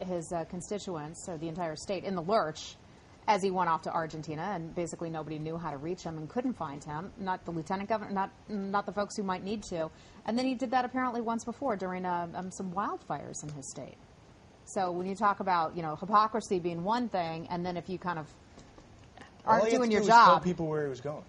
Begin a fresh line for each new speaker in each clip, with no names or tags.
his constituents, or the entire state, in the lurch as he went off to Argentina, and basically nobody knew how to reach him and couldn't find him, not the lieutenant governor, not the folks who might need to. And then he did that apparently once before during some wildfires in his state. So when you talk about, hypocrisy being one thing, and then if you kind of aren't doing your job.
Tell people where he was going.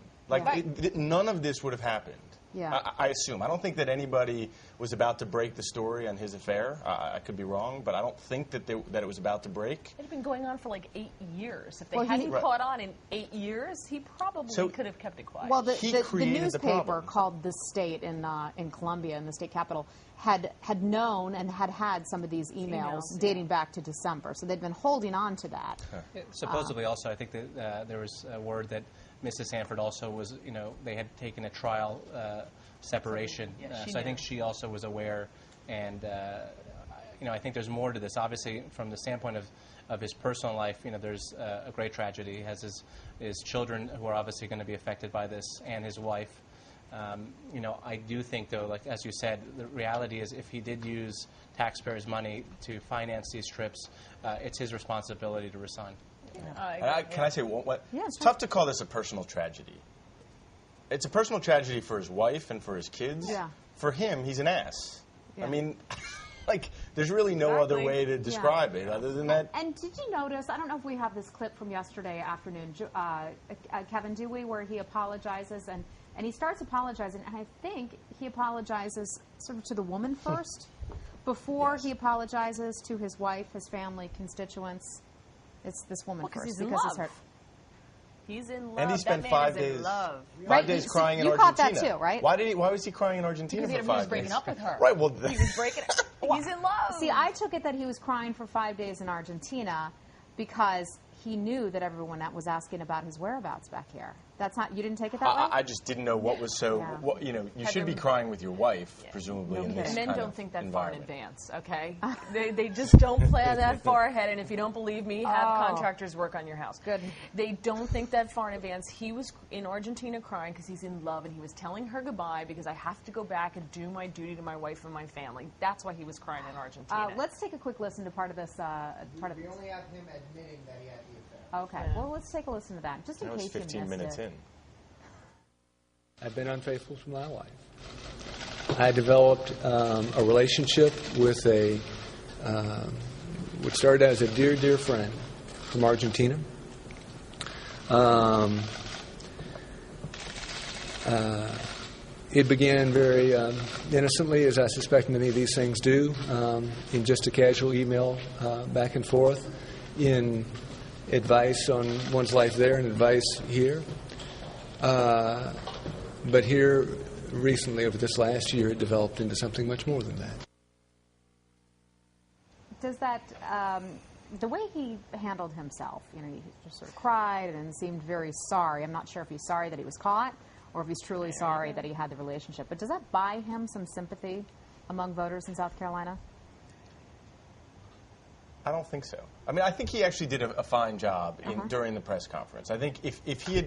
None of this would have happened.
Yeah.
I assume. I don't think that anybody was about to break the story on his affair. I could be wrong, but I don't think that it was about to break.
It had been going on for like 8 years. If they hadn't caught on in 8 years, he probably could have kept it quiet.
Well, the newspaper called The State in Colombia, in the state capital, had known and had some of these emails dating back to December. So they'd been holding on to that.
Supposedly also, I think that there was a word that Mrs. Sanford also was, they had taken a trial separation. So I think she also was aware. And, I think there's more to this. Obviously, from the standpoint of his personal life, there's a great tragedy. He has his children who are obviously going to be affected by this, and his wife. I do think, though, like as you said, the reality is if he did use taxpayers' money to finance these trips, it's his responsibility to resign.
Can I say what? Yeah, it's tough to call this a personal tragedy. It's a personal tragedy for his wife and for his kids.
Yeah.
For him, he's an ass. Yeah. I mean, there's really no other way to describe it other than that.
And did you notice, I don't know if we have this clip from yesterday afternoon, Kevin, do we, where he apologizes and he starts apologizing, and I think he apologizes sort of to the woman first before he apologizes to his wife, his family, constituents. It's this woman first
he's
because
in love.
he's hurt.
He's in love.
And he spent 5 days.
Right.
Days crying in
you
Argentina.
You caught that too, right?
Why was he crying in Argentina
because
for 5 days?
He was breaking up with her.
Right. Well,
he was breaking. He's in love.
See, I took it that he was crying for 5 days in Argentina because he knew that everyone was asking about his whereabouts back here. That's not. You didn't take it that way.
I just didn't know what was so. Yeah. You should be crying with your wife, presumably. In this
Men don't think that far in
advance.
Okay, they just don't plan that far ahead. And if you don't believe me, have contractors work on your house.
Good.
They don't think that far in advance. He was in Argentina crying because he's in love, and he was telling her goodbye because I have to go back and do my duty to my wife and my family. That's why he was crying in Argentina.
Let's take a quick listen to part of this.
We only have him admitting that he had the affair.
Okay, well, let's take a listen to that, just in case you missed
15 minutes in.
I've been unfaithful to my wife. I developed a relationship with what started out as a dear, dear friend from Argentina. It began very innocently, as I suspect many of these things do, in just a casual email back and forth, in advice on one's life there and advice here. But here, recently, over this last year, it developed into something much more than that.
Does that, the way he handled himself, he just sort of cried and seemed very sorry. I'm not sure if he's sorry that he was caught or if he's truly sorry that he had the relationship. But does that buy him some sympathy among voters in South Carolina?
I don't think so. I mean, I think he actually did a fine job during the press conference. I think if he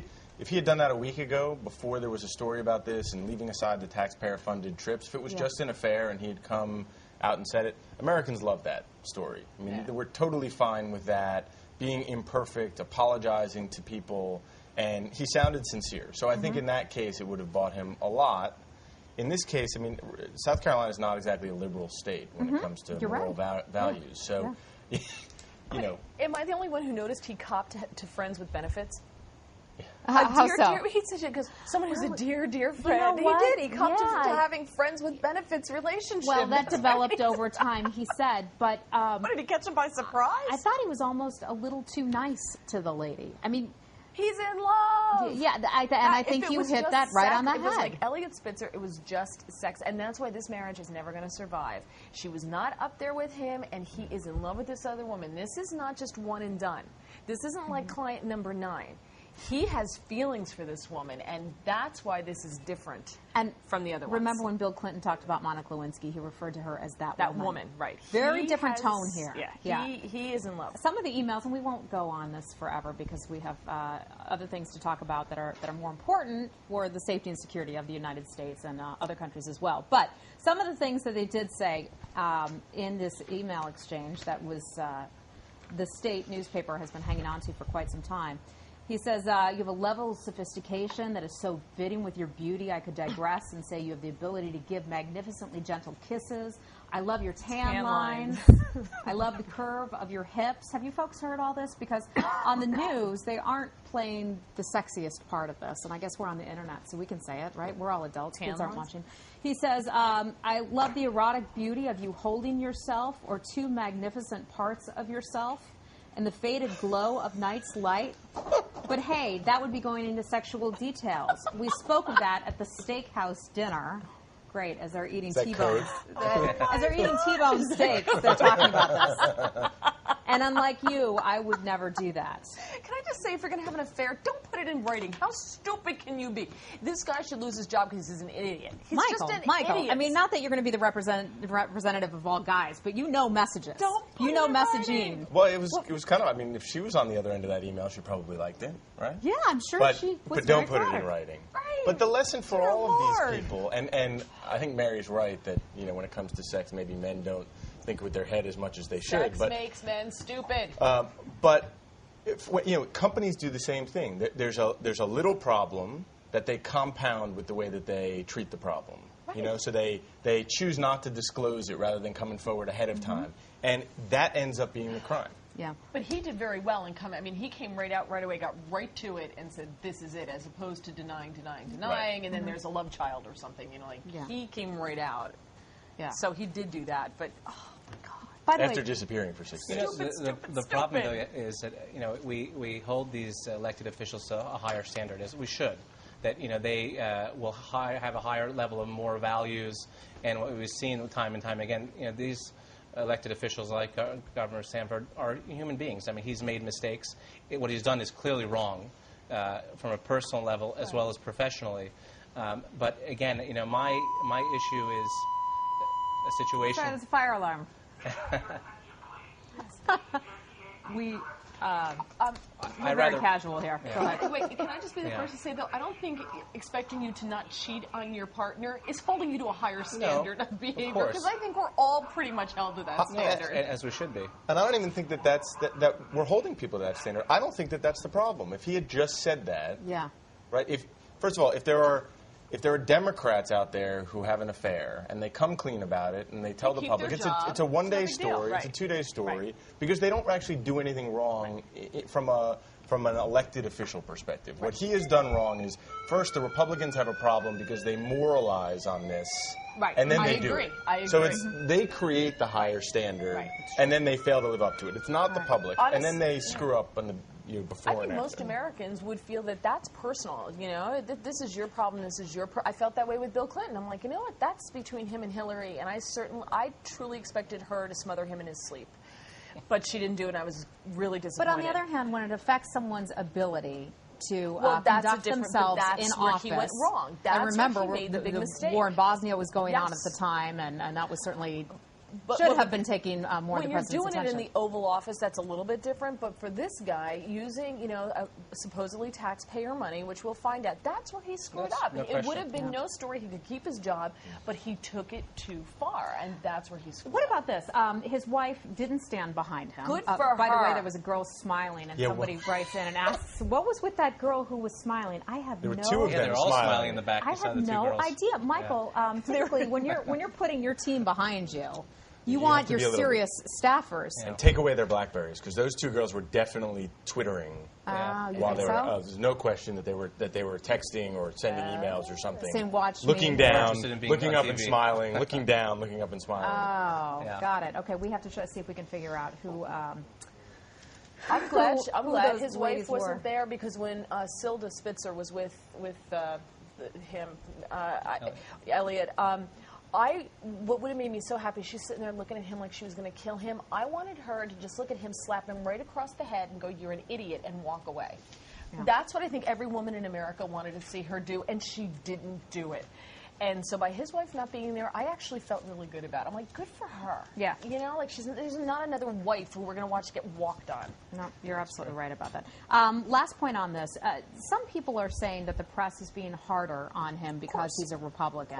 had done that a week ago, before there was a story about this, and leaving aside the taxpayer-funded trips, if it was just an affair and he had come out and said it, Americans love that story. I mean, we're totally fine with that, being imperfect, apologizing to people, and he sounded sincere. So I think in that case, it would have bought him a lot. In this case, I mean, South Carolina is not exactly a liberal state when it comes to moral values. So,
Am I the only one who noticed he copped to friends with benefits?
How so?
He said because someone who's a dear, dear friend. He did. He copped to having friends with benefits relationship.
Well, that developed over time, he said. But
what, did he catch him by surprise?
I thought he was almost a little too nice to the lady. I mean,
he's in love.
Yeah, I think you hit that right on the head.
It was like Elliot Spitzer. It was just sex, and that's why this marriage is never going to survive. She was not up there with him, and he is in love with this other woman. This is not just one and done. This isn't like client number 9. he has feelings for this woman, and that's why this is different from the other ones.
Remember when Bill Clinton talked about Monica Lewinsky, he referred to her as that
woman, right.
Very different tone here.
He is in love.
Some of the emails, and we won't go on this forever because we have other things to talk about that are more important for the safety and security of the United States and other countries as well. But some of the things that they did say in this email exchange that was the state newspaper has been hanging on to for quite some time. He says, you have a level of sophistication that is so fitting with your beauty, I could digress and say you have the ability to give magnificently gentle kisses. I love your tan lines. I love the curve of your hips. Have you folks heard all this? Because on the news, they aren't playing the sexiest part of this. And I guess we're on the internet, so we can say it, right? We're all adults. Kids aren't watching. He says, I love the erotic beauty of you holding yourself or two magnificent parts of yourself and the faded glow of night's light. But hey, that would be going into sexual details. We spoke of that at the steakhouse dinner. Great, as they're eating T-bones. As they're eating T-bone steaks, they're talking about this. And unlike you, I would never do that.
Can I just say, if you're going to have an affair, don't put it in writing. How stupid can you be? This guy should lose his job because he's an idiot. He's just an idiot.
I mean, not that you're going to be the representative of all guys, but you know messages.
Don't put
you know
it in
messaging.
writing.
Well, it was kind of, I mean, if she was on the other end of that email, she probably liked it, right?
Yeah, I'm sure she was.
But don't put it in writing.
Right.
But the lesson for
Dear
all
Lord.
of these people, and I think Mary's right that, you know, when it comes to sex, maybe men don't think with their head as much as they should.
Sex makes men stupid.
But you know, companies do the same thing. There's a little problem that they compound with the way that they treat the problem. Right. You know, so they choose not to disclose it rather than coming forward ahead of time, and that ends up being the crime.
Yeah.
But he did very well in coming. I mean, he came right out right away, got right to it, and said, "This is it," as opposed to denying,
Right.
and then there's a love child or something. You know, like he came right out.
Yeah.
So he did do that, but oh my God.
By the
After
way,
disappearing for 6
You
days.
know, the problem, though, is that, you know, we hold these elected officials to a higher standard, as we should. That, you know, they will have a higher level of moral values, and what we've seen time and time again, you know, these elected officials like Governor Sanford are human beings. I mean, he's made mistakes. What he's done is clearly wrong from a personal level as well as professionally. But again, you know, my issue is a situation.
sorry, there's a fire alarm. We're very casual here.
Yeah.
Go ahead.
Wait, can I just be the first to say, though, I don't think expecting you to not cheat on your partner is holding you to a higher standard of behavior. Because I think we're all pretty much held to that standard.
As we should be.
And I don't even think that we're holding people to that standard. I don't think that that's the problem. If he had just said that,
Yeah.
right? First of all, if there are Democrats out there who have an affair and they come clean about it and they tell the
keep
public,
their
it's
job.
a one-day
It's no big deal.
story,
Right.
it's a 2-day story,
Right.
because they don't actually do anything wrong from an elected official perspective. What he has done wrong is, first, the Republicans have a problem because they moralize on this,
Right.
and then
I
they do
agree.
it.
I
So
agree.
they create the higher standard,
Right.
and then they fail to live up to it. It's not the public, and then they
Honest-
screw up on the before
I think
and after.
most Americans would feel that that's personal. You know, this is your problem. This is your. I felt that way with Bill Clinton. I'm like, you know what? That's between him and Hillary. And I truly expected her to smother him in his sleep, but she didn't do it. And I was really
But
disappointed.
on the other hand, when it affects someone's ability to
Well, that's a
conduct
different-
themselves
but that's
in
where
office.
he went wrong. That's
I
where
remember
he made the big mistake.
war in Bosnia was going on at
Yes.
the time, and that was certainly
But
should
when-
have been taking more of
when
the
you're
president's
doing
attention.
it in the Oval Office, that's a little bit different. But for this guy, using supposedly taxpayer money, which we'll find out, that's where he screwed
Yes,
up.
no
It
question.
would have been no story. He could keep his job, but he took it too far, and that's where he screwed
What
up.
about this? His wife didn't stand behind him.
Good for
By the way,
her.
there was a girl smiling, and
Yeah,
somebody writes in and asks, "What was with that girl who was smiling?" I have
There were
no.
two of
Yeah,
them
they're all
smiling.
smiling in the back.
I
You saw
have
the two
no
girls.
idea, Michael. Typically, when you're putting your team behind you, you
have
want
to
your
be a little
serious staffers.
And take away their Blackberries, because those two girls were definitely twittering
You
while
think
they were.
so?
There's no question that they were texting or sending emails or something.
Saying, "Watch
looking
me."
down,
Interested in being
looking
on
up and
TV.
smiling, looking down, looking up and smiling.
Oh,
Yeah.
got it. Okay, we have to see if we can figure out who.
I'm glad.
who
glad
those
his
ladies
wife wasn't
were.
there, because when Silda Spitzer was with him, Elliot. What would have made me so happy, she's sitting there looking at him like she was going to kill him. I wanted her to just look at him, slap him right across the head, and go, "You're an idiot," and walk away. That's what I think every woman in America wanted to see her do, and she didn't do it. And so by his wife not being there, I actually felt really good about it. I'm like, good for her.
Yeah.
You know, like there's not another wife who we're going to watch get walked on.
No, you're absolutely right about that. Last point on this. Some people are saying that the press is being harder on him because he's a Republican.